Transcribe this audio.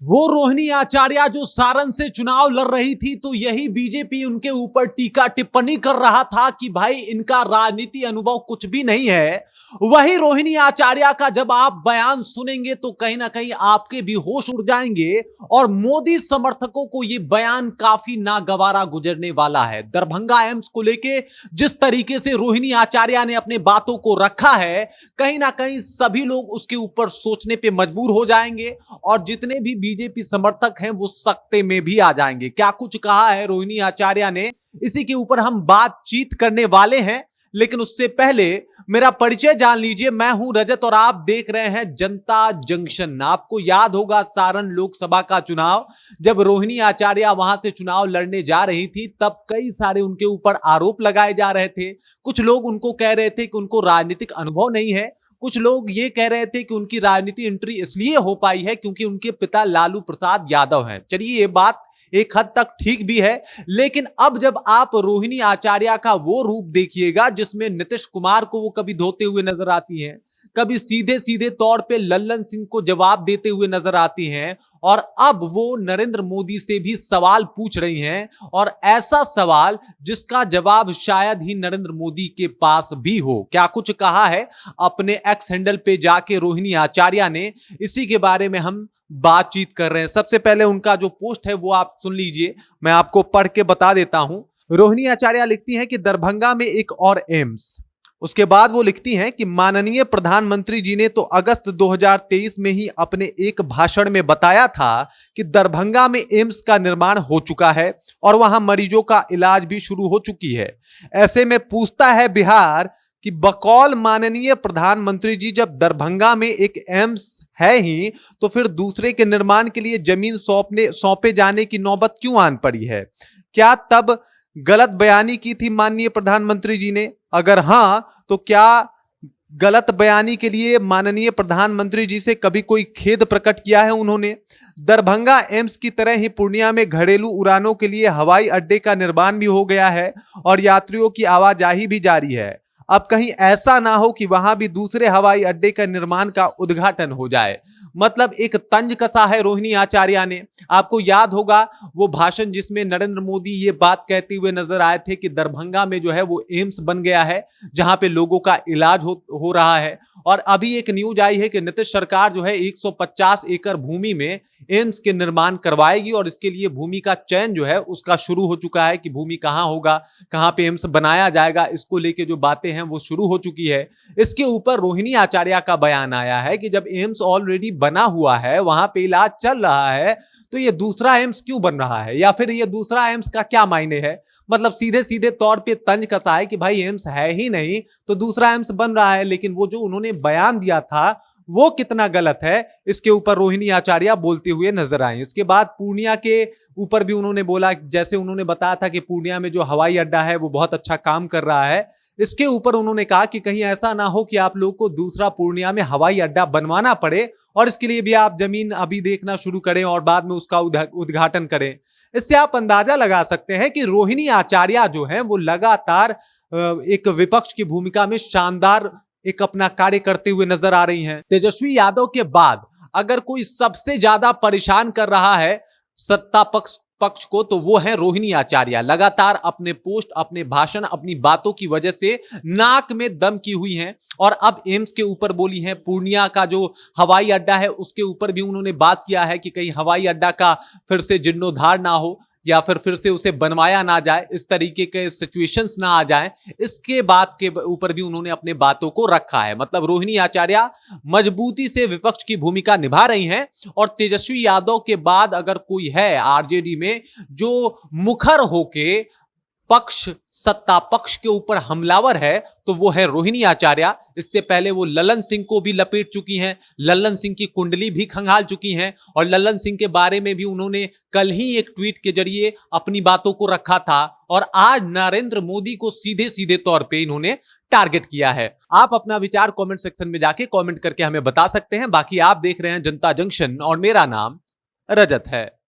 वो रोहिणी आचार्य जो सारण से चुनाव लड़ रही थी, तो यही बीजेपी उनके ऊपर टीका टिप्पणी कर रहा था कि भाई इनका राजनीति अनुभव कुछ भी नहीं है। वही रोहिणी आचार्य का जब आप बयान सुनेंगे तो कहीं ना कहीं आपके भी होश उड़ जाएंगे और मोदी समर्थकों को यह बयान काफी नागवारा गुजरने वाला है। दरभंगा एम्स को लेके जिस तरीके से रोहिणी आचार्य ने अपने बातों को रखा है, कहीं ना कहीं सभी लोग उसके ऊपर सोचने पे मजबूर हो जाएंगे और जितने भी बीजेपी समर्थक हैं वो सकते में भी आ जाएंगे। क्या कुछ कहा है रोहिणी आचार्य ने, इसी के ऊपर हम बातचीत करने वाले हैं। लेकिन उससे पहले मेरा परिचय जान लीजिए। मैं हूं रजत और आप देख रहे हैं जनता जंक्शन। आपको याद होगा सारण लोकसभा का चुनाव, जब रोहिणी आचार्य वहां से चुनाव लड़ने जा रही थी, तब कई सारे उनके ऊपर आरोप लगाए जा रहे थे। कुछ लोग उनको कह रहे थे कि उनको राजनीतिक अनुभव नहीं है, कुछ लोग ये कह रहे थे कि उनकी राजनीति एंट्री इसलिए हो पाई है क्योंकि उनके पिता लालू प्रसाद यादव हैं। चलिए, ये बात एक हद तक ठीक भी है, लेकिन अब जब आप रोहिणी आचार्य का वो रूप देखिएगा जिसमें नीतीश कुमार को वो कभी धोते हुए नजर आती हैं, कभी सीधे सीधे तौर पे लल्लन सिंह को जवाब देते हुए नजर आती हैं, और अब वो नरेंद्र मोदी से भी सवाल पूछ रही हैं, और ऐसा सवाल जिसका जवाब शायद ही नरेंद्र मोदी के पास भी हो। क्या कुछ कहा है अपने एक्स हैंडल पे जाके रोहिणी आचार्य ने, इसी के बारे में हम बातचीत कर रहे हैं। सबसे पहले उनका जो पोस्ट है वो आप सुन लीजिए, मैं आपको पढ़ के बता देता हूं। रोहिणी आचार्य लिखती हैं कि दरभंगा में एक और एम्स। उसके बाद वो लिखती हैं कि माननीय प्रधानमंत्री जी ने तो अगस्त 2023 में ही अपने एक भाषण में बताया था कि दरभंगा में एम्स का निर्माण हो चुका है और वहां मरीजों का इलाज भी शुरू हो चुकी है। ऐसे में पूछता है बिहार कि बकौल माननीय प्रधानमंत्री जी, जब दरभंगा में एक एम्स है ही तो फिर दूसरे के निर्माण के लिए जमीन सौंपे जाने की नौबत क्यों आन पड़ी है? क्या तब गलत बयानी की थी माननीय प्रधानमंत्री जी ने? अगर हां, तो क्या गलत बयानी के लिए माननीय प्रधानमंत्री जी से कभी कोई खेद प्रकट किया है उन्होंने? दरभंगा एम्स की तरह ही पूर्णिया में घरेलू उड़ानों के लिए हवाई अड्डे का निर्माण भी हो गया है और यात्रियों की आवाजाही भी जारी है। अब कहीं ऐसा ना हो कि वहां भी दूसरे हवाई अड्डे का निर्माण का उद्घाटन हो जाए। मतलब एक तंज कसा है रोहिणी आचार्य ने। आपको याद होगा वो भाषण जिसमें नरेंद्र मोदी ये बात कहते हुए नजर आए थे कि दरभंगा में जो है वो एम्स बन गया है जहां पे लोगों का इलाज हो रहा है। और अभी एक न्यूज आई है कि नीतीश सरकार जो है 150 एकड़ भूमि में एम्स के निर्माण करवाएगी और इसके लिए भूमि का चयन जो है उसका शुरू हो चुका है कि भूमि कहां होगा, कहां पे एम्स बनाया जाएगा, इसको लेके जो बातें हैं वो शुरू हो चुकी है। इसके ऊपर रोहिणी आचार्य का बयान आया है कि जब एम्स ऑलरेडी बना हुआ है, वहां पे इलाज चल रहा है, तो ये दूसरा एम्स क्यों बन रहा है, या फिर ये दूसरा एम्स का क्या मायने है? मतलब सीधे सीधे तौर पे तंज कसा है कि भाई एम्स है ही नहीं तो दूसरा एम्स बन रहा है। लेकिन वो जो उन्होंने बयान दिया था वो कितना गलत है, इसके ऊपर रोहिणी आचार्य बोलते हुए नजर आए। इसके बाद पूर्णिया के ऊपर भी उन्होंने बोला, जैसे उन्होंने बताया था कि पूर्णिया में जो हवाई अड्डा है वो बहुत अच्छा काम कर रहा है। इसके ऊपर उन्होंने कहा कि कहीं ऐसा ना हो कि आप लोग को दूसरा पूर्णिया में हवाई अड्डा बनवाना पड़े और इसके लिए भी आप जमीन अभी देखना शुरू करें और बाद में उसका उद्घाटन करें। इससे आप अंदाजा लगा सकते हैं कि रोहिणी आचार्य जो है वो लगातार एक विपक्ष की भूमिका में शानदार एक अपना कार्य करते हुए नजर आ रही हैं। तेजस्वी यादव के बाद अगर कोई सबसे ज्यादा परेशान कर रहा है सत्ता पक्ष को तो वो है रोहिणी आचार्य। लगातार अपने पोस्ट, अपने भाषण, अपनी बातों की वजह से नाक में दम की हुई हैं और अब एम्स के ऊपर बोली हैं। पूर्णिया का जो हवाई अड्डा है उसके ऊपर भी उन्होंने बात किया है कि कहीं हवाई अड्डा का फिर से जीर्णोद्धार ना हो या फिर से उसे बनवाया ना जाए, इस तरीके के सिचुएशंस ना आ जाएं। इसके बात के ऊपर भी उन्होंने अपने बातों को रखा है। मतलब रोहिणी आचार्य मजबूती से विपक्ष की भूमिका निभा रही हैं और तेजस्वी यादव के बाद अगर कोई है आरजेडी में जो मुखर होके सत्ता पक्ष के ऊपर हमलावर है तो वो है रोहिणी आचार्य। इससे पहले वो लल्लन सिंह को भी लपेट चुकी हैं, लल्लन सिंह की कुंडली भी खंगाल चुकी हैं और लल्लन सिंह के बारे में भी उन्होंने कल ही एक ट्वीट के जरिए अपनी बातों को रखा था और आज नरेंद्र मोदी को सीधे सीधे तौर पे इन्होंने टारगेट किया है। आप अपना विचार कमेंट सेक्शन में जाके कमेंट करके हमें बता सकते हैं। बाकी आप देख रहे हैं जनता जंक्शन और मेरा नाम रजत है।